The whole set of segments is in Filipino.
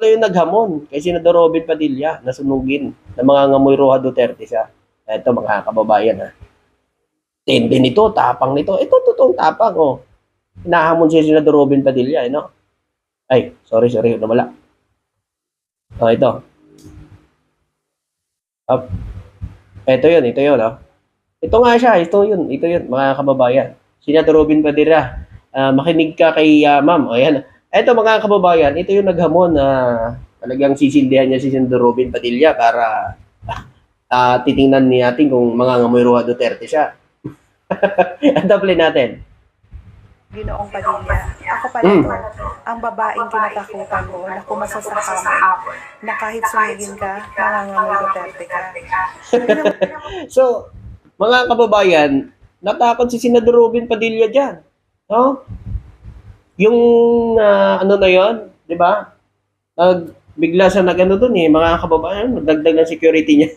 tatlo yung naghamon kay Senador Robin Padilla na sunugin na mga ngamoy Roja Duterte siya. Ito mga kababayan ha. Tindi nito, tapang nito. Ito totoong tapang oh. Hinahamon si Senador Robin Padilla, no? Ay, sorry, nawala. Oh, ito. Up. Ito yun, oh. Ito nga siya, ito yun, mga kababayan. Senador Robin Padilla, makinig ka kay ma'am. O yan. Ito mga kababayan, ito yung naghamon na talagang sisindihan niya si Senador Robin Padilla para titingnan natin kung mga ngamoy Roja Duterte siya. Ito play natin. Ginoong Padilla, ako pala to, ang babaeng kinatakutan mo na kumasa sa hamon, na kahit sumigin ka, mangangamoy Duterte ka. So, mga kababayan, natakot si Senador Robin Padilla dyan. No? Yung ano na yon, di ba? Bigla siya nagano doon mga kababayan, nagdagdag ng security niya.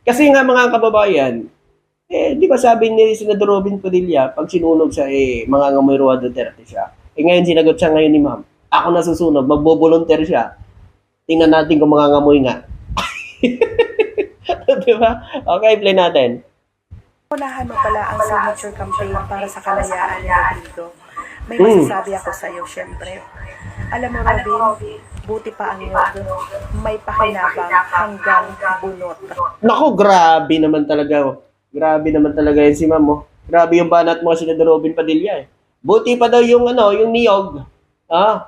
Kasi nga mga kababayan, di ba sabi ni Senador Robin Padilla, pag sinunog siya, mga ngamoy Roja Duterte siya. Ngayon sinagot siya ngayon ni ma'am, ako nasusunog, magbo-volunteer siya. Tingnan natin kung mga ngamoy nga. Di ba? Okay, play natin. Unahan mo pala ang signature campaign para sa kalayaan ni Rodrigo. May masasabi ako sa iyo, syempre. Alam mo, Robin, buti pa ang yog. May pakinabang hanggang bunot. Naku, grabe naman talaga. Grabe naman talaga yan si ma'am. Oh. Grabe yung banat mo si Senador Robin Padilla. Buti pa daw yung yung niyog.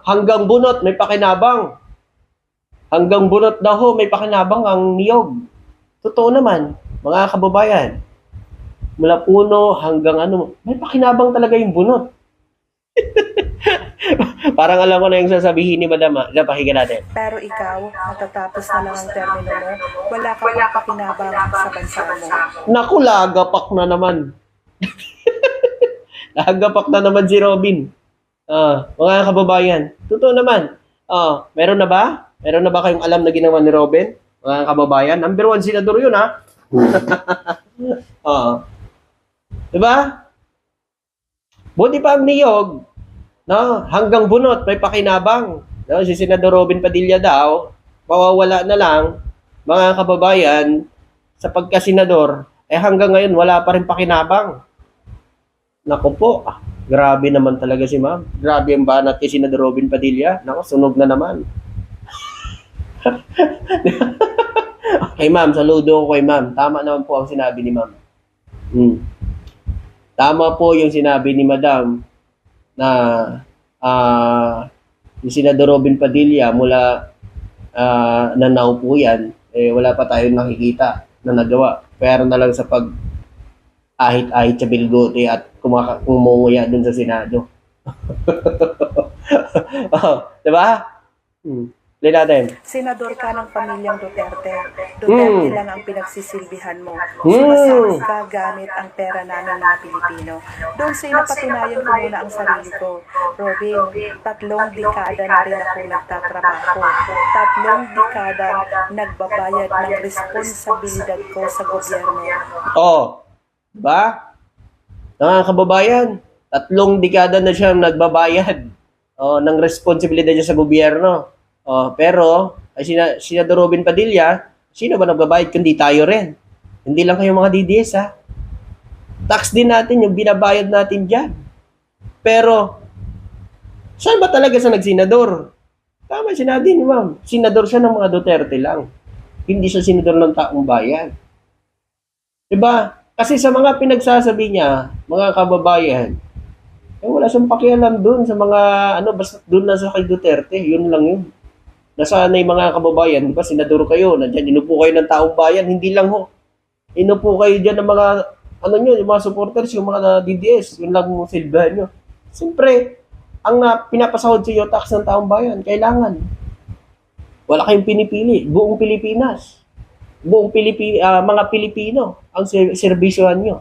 Hanggang bunot, may pakinabang. Hanggang bunot daw ho, may pakinabang ang niyog. Totoo naman, mga kababayan. Mula puno hanggang may pakinabang talaga yung bunot. Parang alam ko na yung sasabihin ni Madam. Pakinggan natin. Pero ikaw, matatapos na lang ang termino mo, wala ka pang pakinabang sa bansa mo. Naku, lagapak na naman. Lagapak na naman si Robin. Mga kababayan, totoo naman. Meron na ba? Meron na ba kayong alam na ginawa ni Robin? Mga kababayan, number 1 senador yun ha. Diba? Buti pa ang niyog, no? Hanggang bunot may pakinabang. No? Si Senador Robin Padilla daw, mawawala na lang, mga kababayan, sa pagkasenador, hanggang ngayon wala pa rin pakinabang. Naku po, grabe naman talaga si ma'am. Grabe ang banat kay Senador Robin Padilla. Naku, sunog na naman. Okay ma'am, saludo ko kay ma'am. Tama naman po ang sinabi ni ma'am. Tama po yung sinabi ni Madam na yung Senador Robin Padilla mula nanaw po yan, wala pa tayong nakikita na nagawa. Pero na lang sa pag ahit-ahit sa bilgote at kumunguya dun sa Senado. Diba? Play natin. Senador ka ng pamilyang Duterte. Duterte lang ang pinagsisilbihan mo. Sumasama ka gamit ang pera namin mga Pilipino. Doon sa'yo napatunayan ko muna ang sarili ko. Robin, 3 dekada na rin ako nagtatrabaho. 3 dekada nagbabayad ng responsibilidad ko sa gobyerno. Diba? Mga kababayan, 3 dekada na siya nagbabayad ng responsibilidad niya sa gobyerno. Pero, Senador Robin Padilla, sino ba nagbabayad kundi tayo rin? Hindi lang kayo mga DDS ha. Tax din natin yung binabayad natin dyan. Pero, saan ba talaga sa nagsenador? Tama sinabi ni ma'am. Senador siya ng mga Duterte lang. Hindi siya senador ng taong bayan. Diba? Kasi sa mga pinagsasabi niya, mga kababayan, wala siyang pakialam dun sa mga, basta dun na sa kay Duterte. Yun lang yun. Nasanay mga kababayan, di ba, senador kayo, nandiyan, inupo kayo ng taong bayan, hindi lang ho. Inupo kayo dyan ng mga, yung mga supporters, yung mga DDS, yun lang silbahan nyo. Siyempre, ang pinapasahod sa iyo, tax ng taong bayan, kailangan. Wala kayong pinipili, buong Pilipinas. Buong mga Pilipino, ang servisyohan nyo.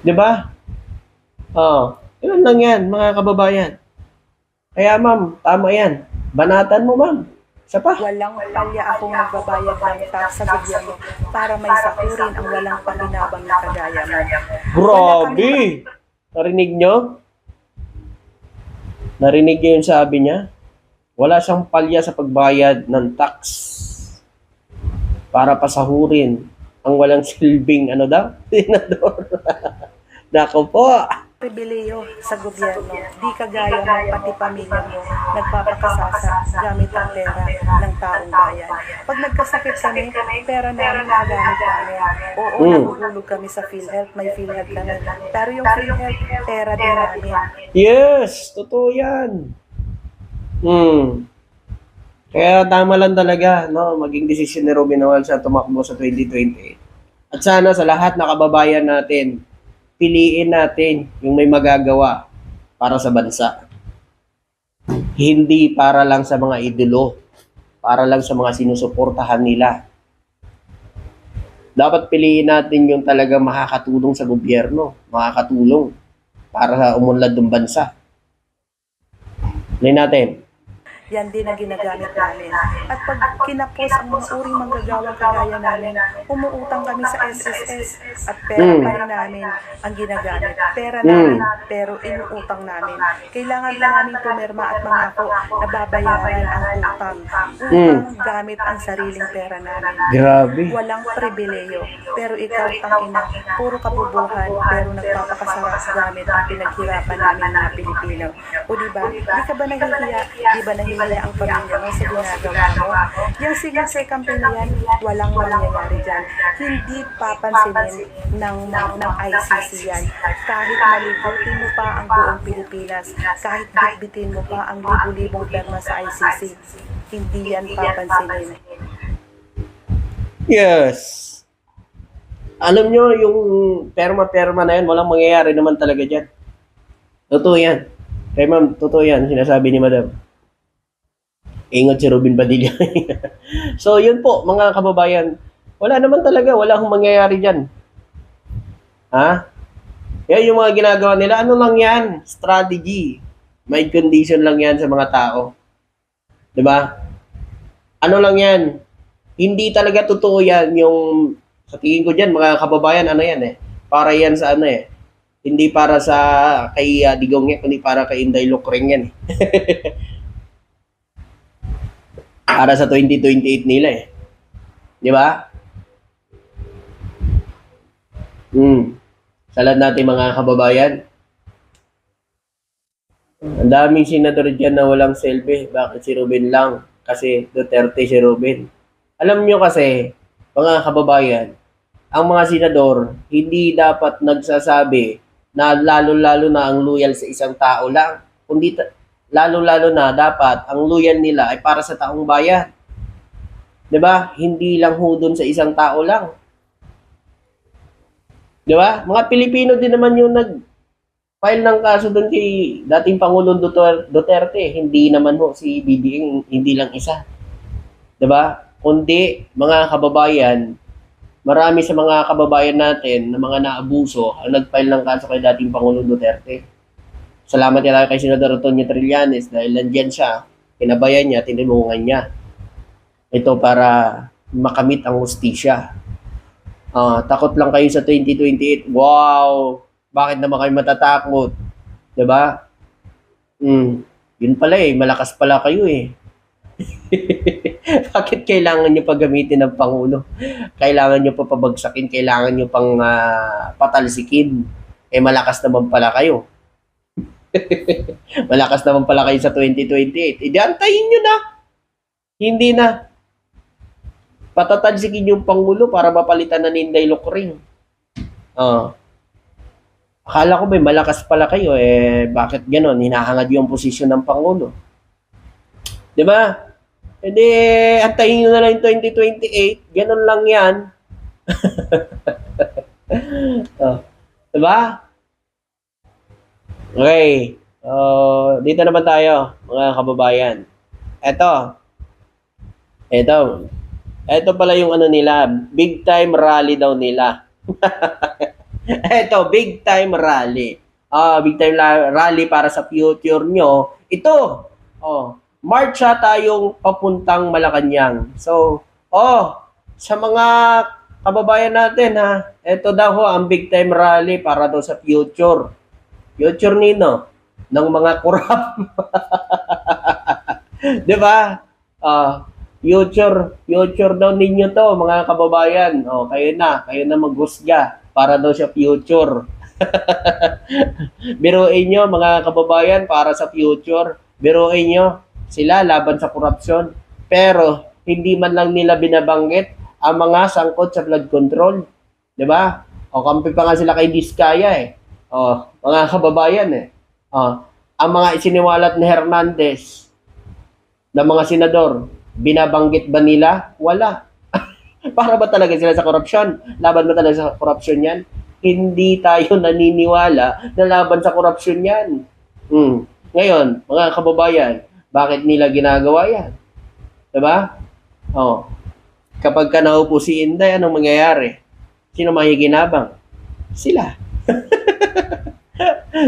Di ba? Yun lang yan, mga kababayan. Kaya ma'am, tama yan. Banatan mo, ma'am. Isa pa. Walang palya akong nagbabayad ng tax sa gobyerno para may sakurin ang walang pakinabang na kagaya mo. Grabe! Narinig nyo? Narinig niyo yung sabi niya? Wala siyang palya sa pagbayad ng tax para pasahurin ang walang silbing ano daw? Senador. Nako po. Pribileyo sa gobyerno, di kagaya ng pati pamilya mo nagpapakasasa gamit ang pera ng taong bayan. Pag nagkasakit kami, pera namin nagamit namin. Oo, naguhulog kami sa PhilHealth, may PhilHealth kami. Pero yung PhilHealth, pera din namin. Yes, totoo yan. Kaya tama lang talaga, no, maging desisyon ni Robin Nawal sa tumakbo sa 2028. At sana sa lahat na kababayan natin, piliin natin yung may magagawa para sa bansa. Hindi para lang sa mga idolo, para lang sa mga sinusuportahan nila. Dapat piliin natin yung talagang makakatulong sa gobyerno, makakatulong para sa umunlad ng bansa. Piliin natin. Yan din ang ginagamit namin. At pag kinapos ang mga uring manggagawang kagaya namin, umuutang kami sa SSS at pera pa rin namin ang ginagamit. Pera namin, pero inuutang namin. Kailangan lang namin pumirma at mangako na babayaran ang utang. Utang gamit ang sariling pera namin. Grabe. Walang pribileyo, pero ikaw tangina, puro kabubuhan, pero nagpapakasarap gamit ang pinaghirapan namin mga Pilipino. O diba, di ka ba nahihiya? Di ba nahihiya ang pamilya mo sa ginagawa mo? Yung signature campaign na yan, walang mangyayari dyan. Hindi papansinin ng ICC yan. Kahit maliputin mo pa ang buong Pilipinas, kahit bitbitin mo pa ang libu-libong perma sa ICC, hindi yan papansinin. Yes. Alam nyo, yung perma-perma na yan, walang mangyayari naman talaga dyan. Totoo yan. Kaya ma'am, totoo yan, sinasabi ni madam. Ingat si Robin Padilla. So, yun po, mga kababayan. Wala naman talaga, wala akong mangyayari dyan. Ha? Yan yung mga ginagawa nila. Ano lang yan? Strategy. May condition lang yan sa mga tao. Diba? Ano lang yan? Hindi talaga totoo yan yung, sa tingin ko dyan, mga kababayan, ano yan eh. Para yan sa ano eh. Hindi para sa kay Digong yan, kundi para kay Inday Lucreng yan eh. Para sa 2028 nila eh. Di ba? Salad natin mga kababayan. Ang daming senador dyan na walang selfie. Bakit si Robin lang? Kasi Duterte si Robin. Alam nyo kasi, mga kababayan, ang mga senador, hindi dapat nagsasabi na lalo-lalo na ang loyal sa isang tao lang. Kundi lalo-lalo na dapat ang loyal nila ay para sa taong bayan. 'Di ba? Hindi lang ho doon sa isang tao lang. 'Di ba? Mga Pilipino din naman yung nag-file ng kaso doon kay dating Pangulong Duterte. Hindi naman ho si BBM, hindi lang isa. 'Di ba? Kundi mga kababayan, marami sa mga kababayan natin na mga naabuso ang nag-file ng kaso kay dating Pangulong Duterte. Salamat talaga kay Senador Antonio Trillanes dahil nandiyan siya, kinabayan niya, tinulungan niya. Ito para makamit ang hustisya. Takot lang kayo sa 2028. Wow! Bakit naman kayo matatakot? Diba? Yun pala eh, malakas pala kayo eh. Bakit kailangan nyo paggamitin ng Pangulo? Kailangan nyo pa pabagsakin, kailangan nyo pang patalsikin. Eh malakas naman pala kayo. Malakas naman pala kayo sa 2028. Antayin nyo na. Hindi na. Patatalsikin yung Pangulo para mapalitan na ni Inday Lucreng. Akala ko ba malakas pala kayo. Eh, bakit ganon? Hinahangad yung posisyon ng Pangulo. Diba? Hindi, antayin nyo na lang yung 2028. Ganon lang yan. Diba? Okay. Dito naman tayo, mga kababayan. Ito pala yung ano nila, big time rally daw nila. Big time rally. Big time rally para sa future nyo. Ito, marcha tayong papuntang Malacanang. So, sa mga kababayan natin ito daw ang big time rally para daw sa future. Future nino. ng mga kurap. 'Di ba? Future daw ninyo to, mga kababayan. Kayo na maghusga para daw sa future. Biruin nyo, mga kababayan, para sa future. Biruin nyo, sila laban sa korupsyon. Pero, hindi man lang nila binabanggit ang mga sangkot sa flood control. 'Di ba? Kampi pa nga sila kay Diskaya eh. Mga kababayan eh. Ang mga isiniwalat ni Hernandez na mga senador, binabanggit ba nila? Wala. Para ba talaga sila sa korupsyon? Laban ba talaga sa korupsyon yan? Hindi tayo naniniwala na laban sa korupsyon yan. Ngayon, mga kababayan, bakit nila ginagawa yan? Diba? Kapag ka naupo si Inday, anong mangyayari? Sino makikinabang? Sila.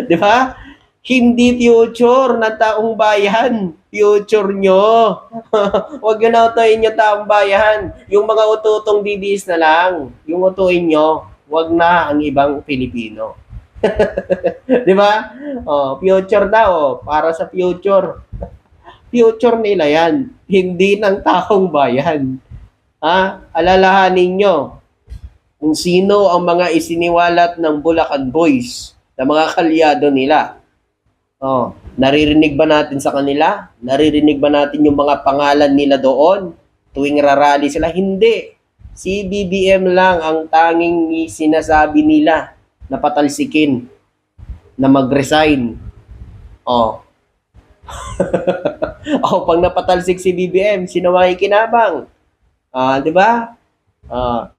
Diba? Hindi future na taong bayan. Future nyo. Huwag nyo na utuin yung taong bayan. Yung mga ututong DDS na lang. Yung utuin nyo. Huwag na ang ibang Pilipino. Di ba? Future daw. Para sa future. Future nila yan. Hindi ng taong bayan. Alalahanin nyo kung sino ang mga isiniwalat ng Bulacan Boys na mga kalyado nila. Naririnig ba natin sa kanila? Naririnig ba natin yung mga pangalan nila doon? Tuwing rarally sila? Hindi. Si BBM lang ang tanging sinasabi nila na patalsikin, na mag-resign. Pag napatalsik si BBM, sino makikinabang? Di ba?